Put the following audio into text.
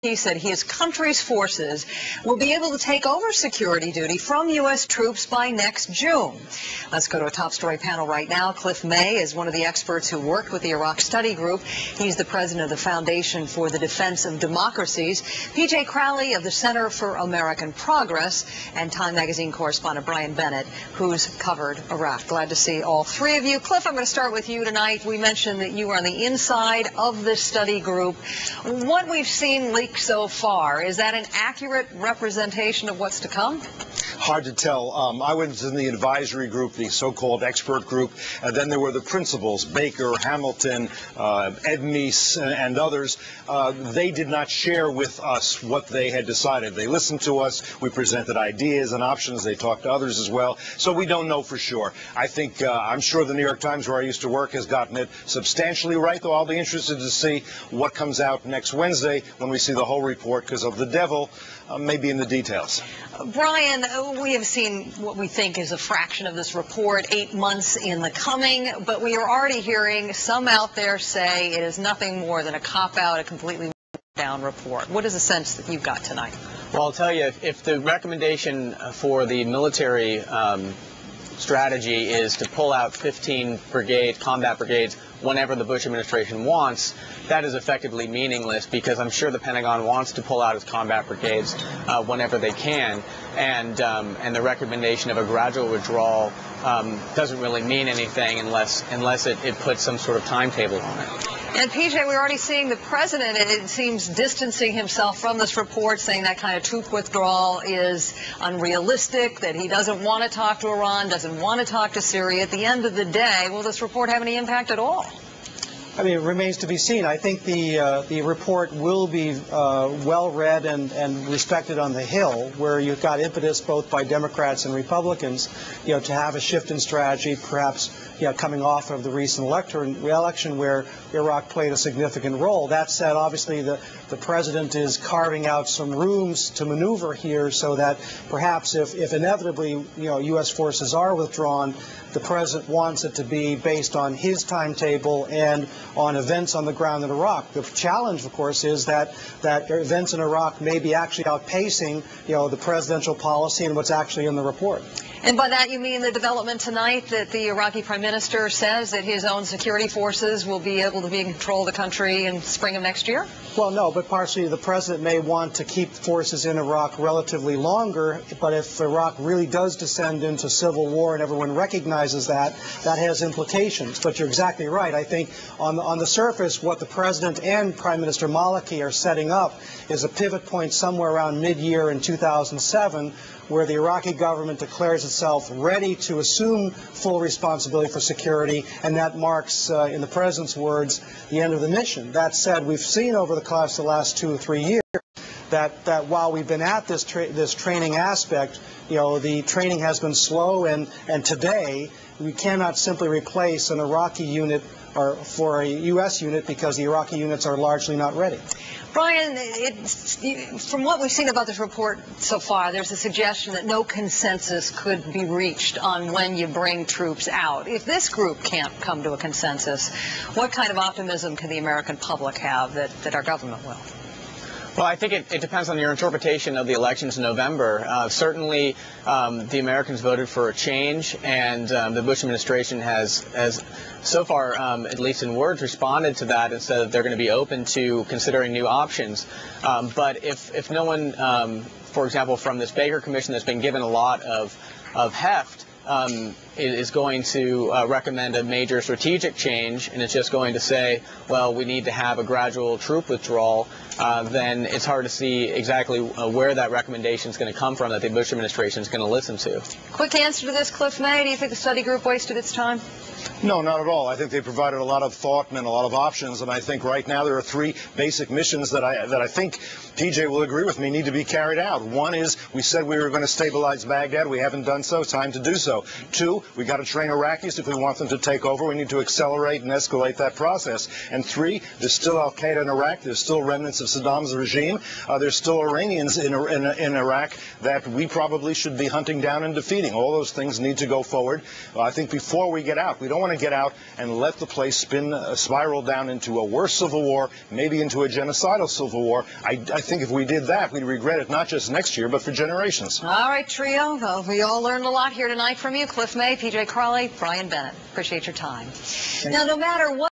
He said his country's forces will be able to take over security duty from U.S. troops by next June. Let's go to a top story panel right now. Cliff May is one of the experts who worked with the Iraq Study Group. He's the president of the Foundation for the Defense of Democracies. P.J. Crowley of the Center for American Progress, and Time magazine correspondent Brian Bennett, who's covered Iraq. Glad to see all three of you. Cliff, I'm going to start with you tonight. We mentioned that you are on the inside of this study group. What we've seen so far, is that an accurate representation of what's to come? Hard to tell. I was in the advisory group, the so-called expert group, and then there were the principals, Baker, Hamilton, Ed Meese, and others. They did not share with us what they had decided. They listened to us. We presented ideas and options. They talked to others as well. So we don't know for sure. I think, I'm sure the New York Times, where I used to work, has gotten it substantially right, though I'll be interested to see what comes out next Wednesday when we see the whole report, because of the devil maybe in the details. Brian, we have seen what we think is a fraction of this report, 8 months in the coming, but we are already hearing some out there say it is nothing more than a cop-out, a completely down report. What is the sense that you've got tonight? Well, I'll tell you, if the recommendation for the military strategy is to pull out 15 combat brigades whenever the Bush administration wants, that is effectively meaningless, because I'm sure the Pentagon wants to pull out its combat brigades whenever they can, and the recommendation of a gradual withdrawal doesn't really mean anything unless it puts some sort of timetable on it. And PJ, we're already seeing the president, it seems, distancing himself from this report, saying that kind of troop withdrawal is unrealistic, that he doesn't want to talk to Iran, doesn't want to talk to Syria. At the end of the day, will this report have any impact at all? I mean, it remains to be seen. I think the report will be well read and respected on the Hill, where you've got impetus both by Democrats and Republicans, to have a shift in strategy, perhaps, coming off of the recent election where Iraq played a significant role. That said, obviously the president is carving out some rooms to maneuver here, so that perhaps if inevitably U.S. forces are withdrawn, the president wants it to be based on his timetable and on events on the ground in Iraq. The challenge, of course, is that events in Iraq may be actually outpacing, the presidential policy and what's actually in the report. And by that you mean the development tonight that the Iraqi Prime Minister says that his own security forces will be able to be in control of the country in spring of next year? Well, no, but partially the president may want to keep forces in Iraq relatively longer, but if Iraq really does descend into civil war and everyone recognizes that, that has implications. But you're exactly right. I think on the surface, what the president and Prime Minister Maliki are setting up is a pivot point somewhere around mid-year in 2007, where the Iraqi government declares itself ready to assume full responsibility for security, and that marks, in the president's words, the end of the mission. That said, we've seen over the course of the last 2 or 3 years that while we've been at this training aspect, the training has been slow, and today we cannot simply replace an Iraqi unit for a U.S. unit because the Iraqi units are largely not ready. Brian, from what we've seen about this report so far, there's a suggestion that no consensus could be reached on when you bring troops out. If this group can't come to a consensus, what kind of optimism can the American public have that our government will? Well, I think it depends on your interpretation of the elections in November. Certainly, the Americans voted for a change, and the Bush administration has so far, at least in words, responded to that and said that they're going to be open to considering new options. But if no one, for example, from this Baker Commission that's been given a lot of heft, is going to recommend a major strategic change, and it's just going to say, well, we need to have a gradual troop withdrawal, then it's hard to see exactly where that recommendation is going to come from that the Bush administration is going to listen to. Quick answer to this, Cliff May. Do you think the study group wasted its time? No, not at all. I think they provided a lot of thought and a lot of options, and I think right now there are 3 basic missions that I think PJ will agree with me need to be carried out. One is, we said we were going to stabilize Baghdad. We haven't done so. Time to do so. 2, we got to train Iraqis if we want them to take over. We need to accelerate and escalate that process. And 3, there's still al-Qaeda in Iraq. There's still remnants of Saddam's regime. There's still Iranians in Iraq that we probably should be hunting down and defeating. All those things need to go forward. I think before we get out, we don't want to get out and let the place spiral down into a worse civil war, maybe into a genocidal civil war. I think if we did that, we'd regret it not just next year, but for generations. All right, trio. Well, we all learned a lot here tonight from you. Cliff May, PJ Crowley, Brian Bennett. Appreciate your time. Now, no matter what